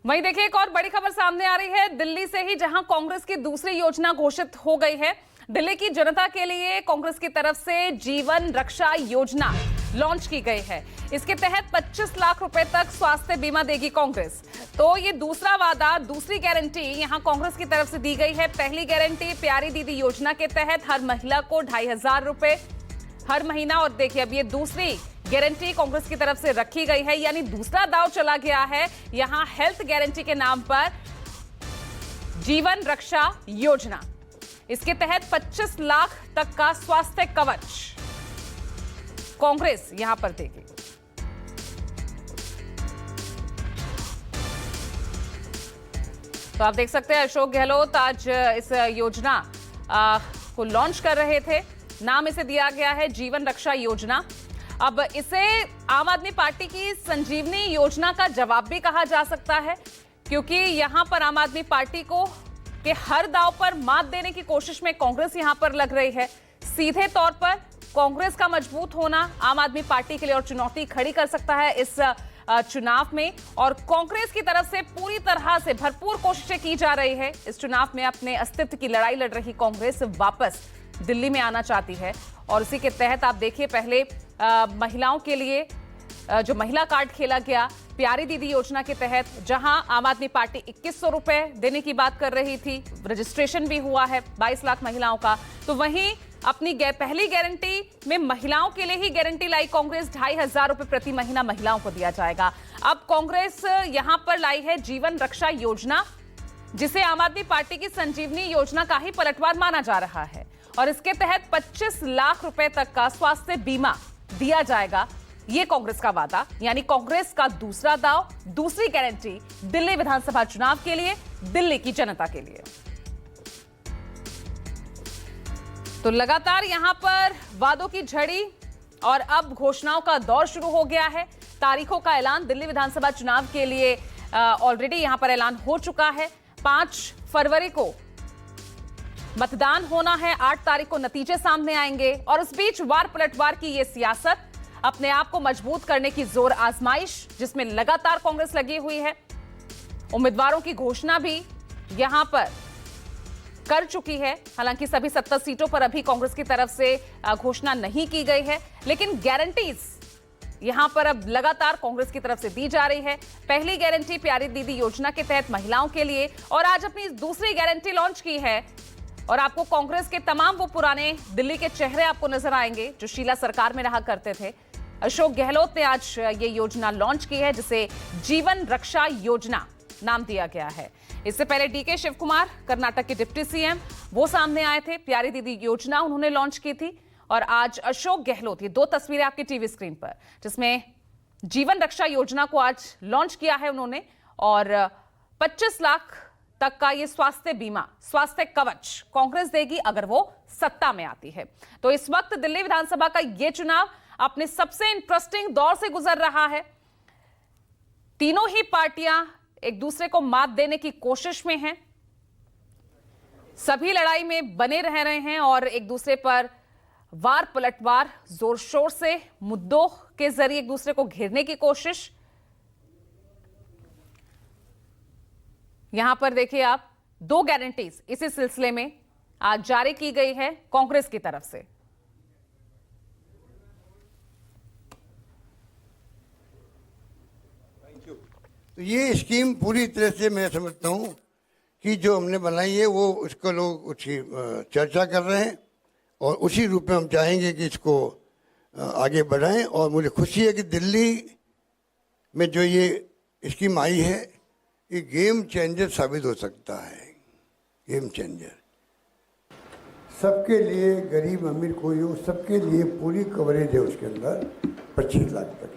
वहीं देखिए एक और बड़ी खबर सामने आ रही है दिल्ली से ही, जहां कांग्रेस की दूसरी योजना घोषित हो गई है। दिल्ली की जनता के लिए कांग्रेस की तरफ से जीवन रक्षा योजना लॉन्च की गई है। इसके तहत 25 लाख रुपए तक स्वास्थ्य बीमा देगी कांग्रेस। तो ये दूसरा वादा, दूसरी गारंटी यहां कांग्रेस की तरफ से दी गई है। पहली गारंटी प्यारी दीदी योजना के तहत हर महिला को 2,500 रुपए हर महीना, और देखिए अब ये दूसरी गारंटी कांग्रेस की तरफ से रखी गई है, यानी दूसरा दांव चला गया है यहां हेल्थ गारंटी के नाम पर जीवन रक्षा योजना। इसके तहत 25 लाख तक का स्वास्थ्य कवच कांग्रेस यहां पर देगी। तो आप देख सकते हैं अशोक गहलोत आज इस योजना को लॉन्च कर रहे थे। नाम इसे दिया गया है जीवन रक्षा योजना। अब इसे आम आदमी पार्टी की संजीवनी योजना का जवाब भी कहा जा सकता है, क्योंकि यहां पर आम आदमी पार्टी को के हर दांव पर मात देने की कोशिश में कांग्रेस यहां पर लग रही है। सीधे तौर पर कांग्रेस का मजबूत होना आम आदमी पार्टी के लिए और चुनौती खड़ी कर सकता है इस चुनाव में, और कांग्रेस की तरफ से पूरी तरह से भरपूर कोशिशें की जा रही है। इस चुनाव में अपने अस्तित्व की लड़ाई लड़ रही कांग्रेस वापस दिल्ली में आना चाहती है, और इसी के तहत आप देखिए पहले महिलाओं के लिए जो महिला कार्ड खेला गया प्यारी दीदी योजना के तहत, जहां आम आदमी पार्टी 2100 रुपए देने की बात कर रही थी। रजिस्ट्रेशन भी हुआ है 22 लाख महिलाओं का। तो वहीं अपनी पहली गारंटी में महिलाओं के लिए ही गारंटी लाई कांग्रेस, 2,500 रुपए प्रति महीना महिलाओं को दिया जाएगा। अब कांग्रेस यहां पर लाई है जीवन रक्षा योजना, जिसे आम आदमी पार्टी की संजीवनी योजना का ही पलटवार माना जा रहा है, और इसके तहत 25 लाख रुपए तक का स्वास्थ्य बीमा दिया जाएगा। ये कांग्रेस का वादा, यानी कांग्रेस का दूसरा दांव, दूसरी गारंटी दिल्ली विधानसभा चुनाव के लिए, दिल्ली की जनता के लिए। तो लगातार यहां पर वादों की झड़ी और अब घोषणाओं का दौर शुरू हो गया है। तारीखों का ऐलान दिल्ली विधानसभा चुनाव के लिए ऑलरेडी यहां पर ऐलान हो चुका है। 5 फरवरी को मतदान होना है, 8 तारीख को नतीजे सामने आएंगे, और इस बीच वार पलटवार की यह सियासत, अपने आप को मजबूत करने की जोर आजमाइश, जिसमें लगातार कांग्रेस लगी हुई है। उम्मीदवारों की घोषणा भी यहां पर कर चुकी है। हालांकि सभी 70 सीटों पर अभी कांग्रेस की तरफ से घोषणा नहीं की गई है, लेकिन गारंटीज यहां पर अब लगातार कांग्रेस की तरफ से दी जा रही है। पहली गारंटी प्यारी दीदी योजना के तहत महिलाओं के लिए, और आज अपनी दूसरी गारंटी लॉन्च की है। और आपको कांग्रेस के तमाम वो पुराने दिल्ली के चेहरे आपको नजर आएंगे जो शीला सरकार में रहा करते थे। अशोक गहलोत ने आज ये योजना लॉन्च की है, जिसे जीवन रक्षा योजना नाम दिया गया है। इससे पहले डीके शिव कुमार, कर्नाटक के डिप्टी सीएम, वो सामने आए थे। प्यारी दीदी योजना उन्होंने लॉन्च की थी, और आज अशोक गहलोत, ये 2 तस्वीरें आपकी टीवी स्क्रीन पर, जिसमें जीवन रक्षा योजना को आज लॉन्च किया है उन्होंने, और 25 लाख तक का ये स्वास्थ्य बीमा, स्वास्थ्य कवच कांग्रेस देगी अगर वो सत्ता में आती है। तो इस वक्त दिल्ली विधानसभा का ये चुनाव अपने सबसे इंटरेस्टिंग दौर से गुजर रहा है। तीनों ही पार्टियां एक दूसरे को मात देने की कोशिश में हैं, सभी लड़ाई में बने रह रहे हैं, और एक दूसरे पर वार पलटवार जोर शोर से मुद्दों के जरिए एक दूसरे को घेरने की कोशिश। यहां पर देखिए आप 2 गारंटीज इसी सिलसिले में आज जारी की गई है कांग्रेस की तरफ से। तो ये स्कीम पूरी तरह से मैं समझता हूं कि जो हमने बनाई है वो उसको लोग उसकी चर्चा कर रहे हैं, और उसी रूप में हम चाहेंगे कि इसको आगे बढ़ाएं। और मुझे खुशी है कि दिल्ली में जो ये स्कीम आई है, ये गेम चेंजर साबित हो सकता है। गेम चेंजर सबके लिए, गरीब अमीर कोई हो, सबके लिए पूरी कवरेज है उसके अंदर 25 लाख तक।